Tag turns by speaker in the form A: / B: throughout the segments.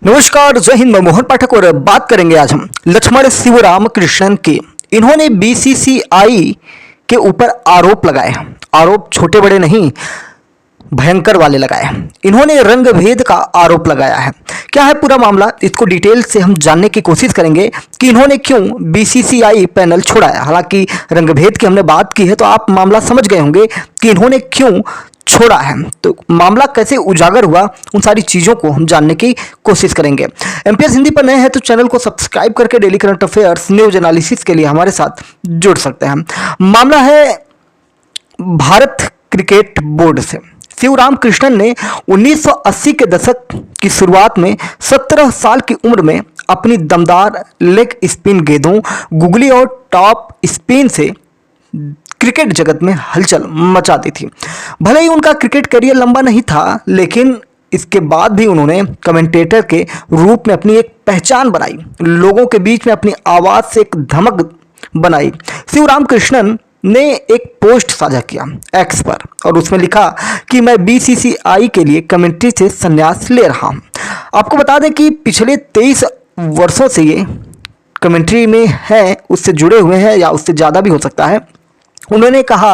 A: नमस्कार, जय हिंद। मैं मोहन पाठक और बात करेंगे आज हम लक्ष्मण शिवराम कृष्णन की। इन्होंने बीसीसीआई के ऊपर आरोप लगाए। आरोप छोटे बड़े नहीं, भयंकर वाले लगाए। इन्होंने रंग भेद का आरोप लगाया है। क्या है पूरा मामला, इसको डिटेल से हम जानने की कोशिश करेंगे कि इन्होंने क्यों बीसीसीआई पैनल छोड़ाया। हालांकि रंग भेद की हमने बात की है तो आप मामला समझ गए होंगे कि इन्होंने क्यों छोड़ा है। तो मामला कैसे उजागर हुआ, उन सारी चीज़ों को हम जानने की कोशिश करेंगे। एमपीएस हिंदी पर नए हैं तो चैनल को सब्सक्राइब करके daily current affairs news analysis के लिए हमारे साथ जुड़ सकते हैं। मामला है भारत क्रिकेट बोर्ड से। शिवराम कृष्णन ने 1980 के दशक की शुरुआत में 17 साल की उम्र में अपनी दमदार लेग स्पिन गेंदों, गुगली और टॉप स्पिन से क्रिकेट जगत में हलचल मचा दी थी। भले ही उनका क्रिकेट करियर लंबा नहीं था, लेकिन इसके बाद भी उन्होंने कमेंटेटर के रूप में अपनी एक पहचान बनाई, लोगों के बीच में अपनी आवाज़ से एक धमक बनाई। शिवराम कृष्णन ने एक पोस्ट साझा किया एक्स पर और उसमें लिखा कि मैं बीसीसीआई के लिए कमेंट्री से संन्यास ले रहा हूं। आपको बता दें कि पिछले 23 वर्षों से ये कमेंट्री में है, उससे जुड़े हुए हैं या उससे ज़्यादा भी हो सकता है। उन्होंने कहा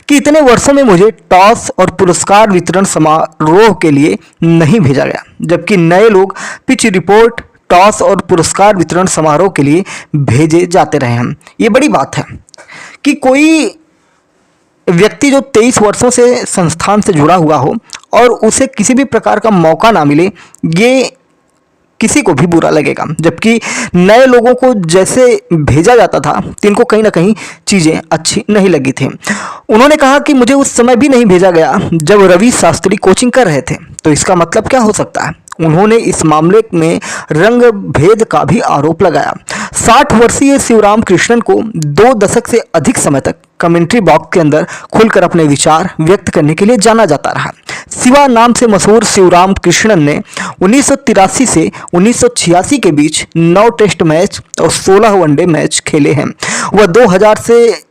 A: कि इतने वर्षों में मुझे टॉस और पुरस्कार वितरण समारोह के लिए नहीं भेजा गया, जबकि नए लोग पिच रिपोर्ट, टॉस और पुरस्कार वितरण समारोह के लिए भेजे जाते रहे हैं। ये बड़ी बात है कि कोई व्यक्ति जो 23 वर्षों से संस्थान से जुड़ा हुआ हो और उसे किसी भी प्रकार का मौका ना मिले, ये किसी को भी बुरा लगेगा। जबकि नए लोगों को जैसे भेजा जाता था तो इनको कहीं ना कहीं चीज़ें अच्छी नहीं लगी थी। उन्होंने कहा कि मुझे उस समय भी नहीं भेजा गया जब रवि शास्त्री कोचिंग कर रहे थे, तो इसका मतलब क्या हो सकता है। उन्होंने इस मामले में रंग भेद का भी आरोप लगाया। 60 वर्षीय शिवराम कृष्णन को 2 दशक से अधिक समय तक कमेंट्री बॉक्स के अंदर खुलकर अपने विचार व्यक्त करने के लिए जाना जाता रहा। शिवा नाम से मशहूर शिवराम कृष्णन ने 1983 से 1986 के बीच 9 टेस्ट मैच और 16 वनडे मैच खेले हैं। वह 2000 से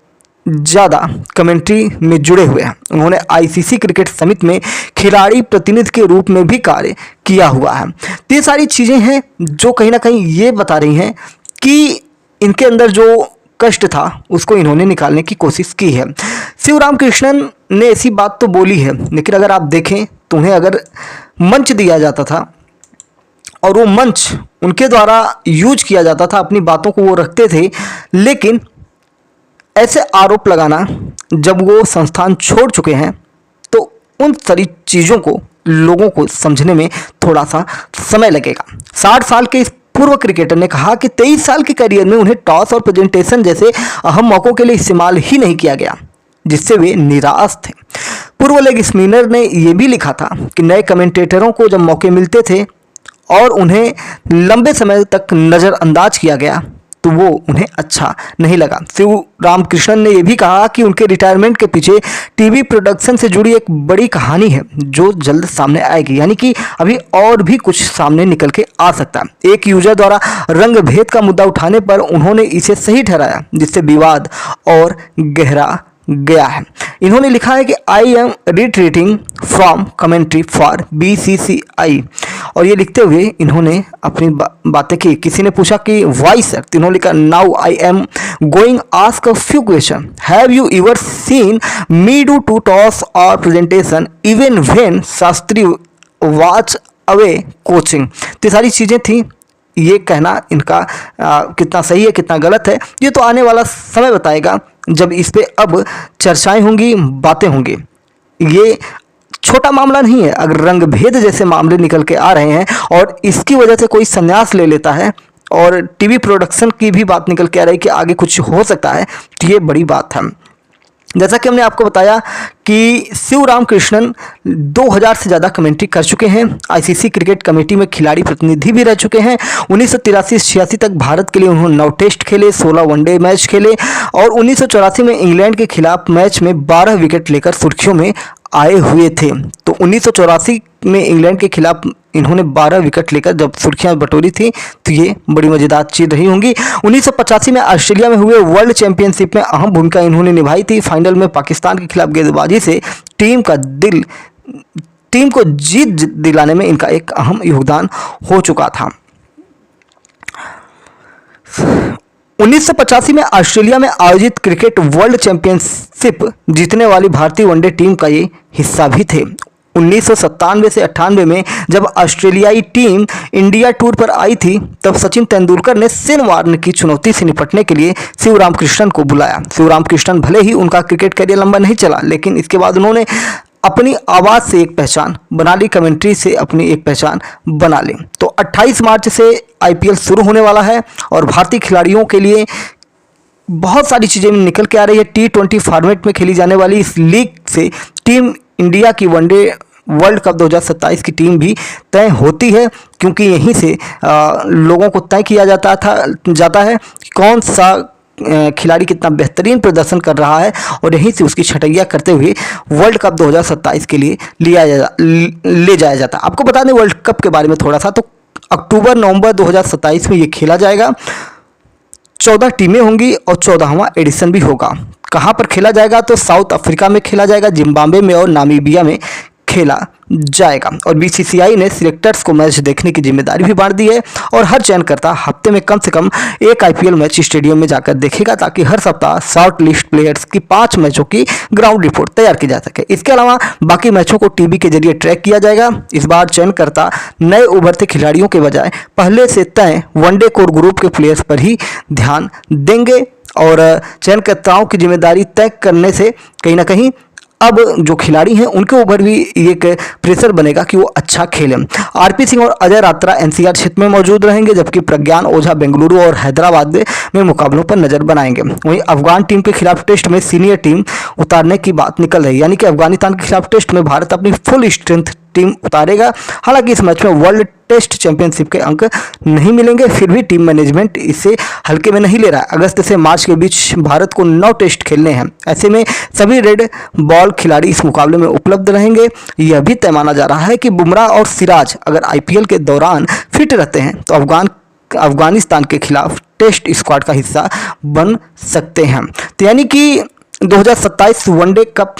A: ज़्यादा कमेंट्री में जुड़े हुए हैं। उन्होंने आईसीसी क्रिकेट समिति में खिलाड़ी प्रतिनिधि के रूप में भी कार्य किया हुआ है। तो ये सारी चीज़ें हैं जो कहीं ना कहीं ये बता रही हैं कि इनके अंदर जो कष्ट था उसको इन्होंने निकालने की कोशिश की है। शिवराम कृष्णन ने ऐसी बात तो बोली है, लेकिन अगर आप देखें तो उन्हें अगर मंच दिया जाता था और वो मंच उनके द्वारा यूज किया जाता था, अपनी बातों को वो रखते थे, लेकिन ऐसे आरोप लगाना जब वो संस्थान छोड़ चुके हैं तो उन सारी चीज़ों को लोगों को समझने में थोड़ा सा समय लगेगा। 60 साल के इस पूर्व क्रिकेटर ने कहा कि 23 साल के करियर में उन्हें टॉस और प्रेजेंटेशन जैसे अहम मौक़ों के लिए इस्तेमाल ही नहीं किया गया, जिससे वे निराश थे। पूर्व लेग स्पिनर ने यह भी लिखा था कि नए कमेंटेटरों को जब मौके मिलते थे और उन्हें लंबे समय तक नज़रअंदाज किया गया तो वो उन्हें अच्छा नहीं लगा। शिवराम कृष्णन ने यह भी कहा कि उनके रिटायरमेंट के पीछे टीवी प्रोडक्शन से जुड़ी एक बड़ी कहानी है जो जल्द सामने आएगी, यानी कि अभी और भी कुछ सामने निकल के आ सकता है। एक यूजर द्वारा रंग भेद का मुद्दा उठाने पर उन्होंने इसे सही ठहराया, जिससे विवाद और गहरा गया है। इन्होंने लिखा है कि I am retreating from commentary for BCCI, और ये लिखते हुए इन्होंने अपनी बातें की। किसी ने पूछा कि वाई सर, तो इन्होंने लिखा now I am going ask a few question, have you ever seen me do to toss or presentation even when Shastri watch away coaching. तो सारी चीज़ें थी। ये कहना इनका कितना सही है कितना गलत है ये तो आने वाला समय बताएगा, जब इस पे अब चर्चाएं होंगी, बातें होंगी। ये छोटा मामला नहीं है। अगर रंग भेद जैसे मामले निकल के आ रहे हैं और इसकी वजह से कोई संन्यास ले लेता है और टीवी प्रोडक्शन की भी बात निकल के आ रही है कि आगे कुछ हो सकता है, तो ये बड़ी बात है। जैसा कि हमने आपको बताया कि शिवराम कृष्णन 2000 से ज़्यादा कमेंट्री कर चुके हैं। आईसीसी क्रिकेट कमेटी में खिलाड़ी प्रतिनिधि भी रह चुके हैं। 1983-86 तक भारत के लिए उन्होंने 9 टेस्ट खेले, 16 वनडे मैच खेले और 1984 में इंग्लैंड के खिलाफ मैच में 12 विकेट लेकर सुर्खियों में आए हुए थे। तो 1984 में इंग्लैंड के खिलाफ इन्होंने 12 विकेट लेकर जब सुर्खियां बटोरी थी, तो ये बड़ी मजेदार चीज़ रही होंगी। 1985 में ऑस्ट्रेलिया में हुए वर्ल्ड चैंपियनशिप में अहम भूमिका इन्होंने निभाई थी। फाइनल में पाकिस्तान के खिलाफ गेंदबाजी से टीम का दिल टीम को जीत दिलाने में इनका एक अहम योगदान हो चुका था। 1985 में ऑस्ट्रेलिया में आयोजित क्रिकेट वर्ल्ड चैंपियनशिप जीतने वाली भारतीय वनडे टीम का ये हिस्सा भी थे। 1997 से 98 में जब ऑस्ट्रेलियाई टीम इंडिया टूर पर आई थी, तब सचिन तेंदुलकर ने शेन वॉर्न की चुनौती से निपटने के लिए शिवराम कृष्णन को बुलाया। शिवराम कृष्णन भले ही उनका क्रिकेट करियर लंबा नहीं चला, लेकिन इसके बाद उन्होंने अपनी आवाज़ से एक पहचान बना ली, कमेंट्री से अपनी एक पहचान बना ली। तो 28 मार्च से IPL शुरू होने वाला है और भारतीय खिलाड़ियों के लिए बहुत सारी चीज़ें निकल के आ रही है। T20 फॉर्मेट में खेली जाने वाली इस लीग से टीम इंडिया की वनडे वर्ल्ड कप 2027 की टीम भी तय होती है, क्योंकि यहीं से लोगों को तय किया जाता है कौन सा खिलाड़ी कितना बेहतरीन प्रदर्शन कर रहा है, और यहीं से उसकी छटैया करते हुए वर्ल्ड कप 2027 के लिए ले जाया जाता है। आपको बता दें वर्ल्ड कप के बारे में थोड़ा सा, तो अक्टूबर-नवंबर 2027 में ये खेला जाएगा। 14 टीमें होंगी और 14वां एडिशन भी होगा। कहाँ पर खेला जाएगा? तो साउथ अफ्रीका में खेला जाएगा, जिम्बाब्वे में और नामीबिया में खेला जाएगा। और BCCI ने सिलेक्टर्स को मैच देखने की जिम्मेदारी भी बांट दी है और हर चयनकर्ता हफ्ते में कम से कम एक IPL मैच स्टेडियम में जाकर देखेगा, ताकि हर सप्ताह शॉर्ट लिस्ट प्लेयर्स की 5 मैचों की ग्राउंड रिपोर्ट तैयार की जा सके। इसके अलावा बाकी मैचों को टीवी के जरिए ट्रैक किया जाएगा। इस बार चयनकर्ता नए उभरते खिलाड़ियों के बजाय पहले से तय वनडे कोर ग्रुप के प्लेयर्स पर ही ध्यान देंगे, और चयनकर्ताओं की जिम्मेदारी तय करने से कहीं ना कहीं अब जो खिलाड़ी हैं उनके ऊपर भी एक प्रेशर बनेगा कि वो अच्छा खेलें। RP सिंह और अजय रात्रा NCR क्षेत्र में मौजूद रहेंगे, जबकि प्रज्ञान ओझा बेंगलुरु और हैदराबाद में मुकाबलों पर नजर बनाएंगे। वहीं अफगान टीम के खिलाफ टेस्ट में सीनियर टीम उतारने की बात निकल रही है, यानी कि अफगानिस्तान के खिलाफ टेस्ट में भारत अपनी फुल स्ट्रेंथ टीम उतारेगा। हालांकि इस मैच में वर्ल्ड टेस्ट चैंपियनशिप के अंक नहीं मिलेंगे, फिर भी टीम मैनेजमेंट इसे हल्के में नहीं ले रहा है। अगस्त से मार्च के बीच भारत को 9 टेस्ट खेलने हैं। ऐसे में सभी रेड बॉल खिलाड़ी इस मुकाबले में उपलब्ध रहेंगे। यह भी तय माना जा रहा है कि बुमराह और सिराज अगर IPL के दौरान फिट रहते हैं तो अफगानिस्तान के खिलाफ टेस्ट स्क्वाड का हिस्सा बन सकते हैं। तो यानी कि 2027 वनडे कप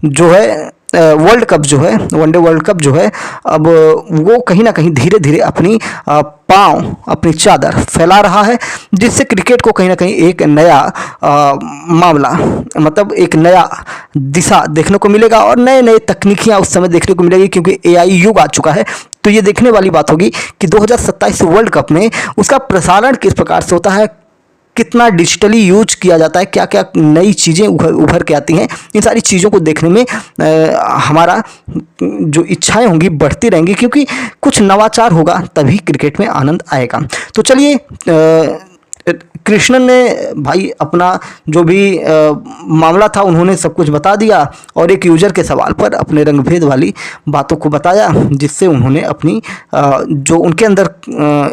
A: जो है वर्ल्ड कप जो है, वनडे वर्ल्ड कप जो है, अब वो कहीं ना कहीं धीरे धीरे अपनी अपनी चादर फैला रहा है, जिससे क्रिकेट को कहीं ना कहीं एक नया मामला, मतलब एक नया दिशा देखने को मिलेगा और नए नए तकनीकियाँ उस समय देखने को मिलेगी, क्योंकि AI युग आ चुका है। तो ये देखने वाली बात होगी कि 2027 वर्ल्ड कप में उसका प्रसारण किस प्रकार से होता है, कितना डिजिटली यूज किया जाता है, क्या क्या नई चीज़ें उभर के आती हैं। इन सारी चीज़ों को देखने में हमारा जो इच्छाएं होंगी बढ़ती रहेंगी, क्योंकि कुछ नवाचार होगा तभी क्रिकेट में आनंद आएगा। तो चलिए, कृष्णन ने भाई अपना जो भी मामला था उन्होंने सब कुछ बता दिया, और एक यूजर के सवाल पर अपने रंगभेद वाली बातों को बताया, जिससे उन्होंने अपनी जो उनके अंदर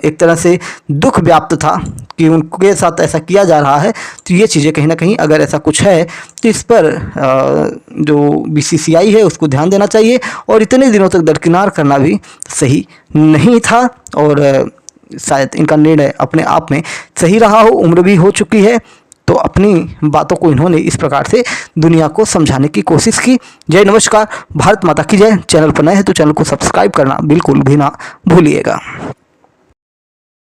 A: एक तरह से दुख व्याप्त था कि उनके साथ ऐसा किया जा रहा है। तो ये चीज़ें कहीं ना कहीं अगर ऐसा कुछ है तो इस पर जो BCCI है उसको ध्यान देना चाहिए, और इतने दिनों तक दरकिनार करना भी सही नहीं था। और शायद इनका निर्णय अपने आप में सही रहा हो, उम्र भी हो चुकी है, तो अपनी बातों को इन्होंने इस प्रकार से दुनिया को समझाने की कोशिश की। जय नमस्कार, भारत माता की जय। चैनल पर नए हैं तो चैनल को सब्सक्राइब करना बिल्कुल भी ना भूलिएगा।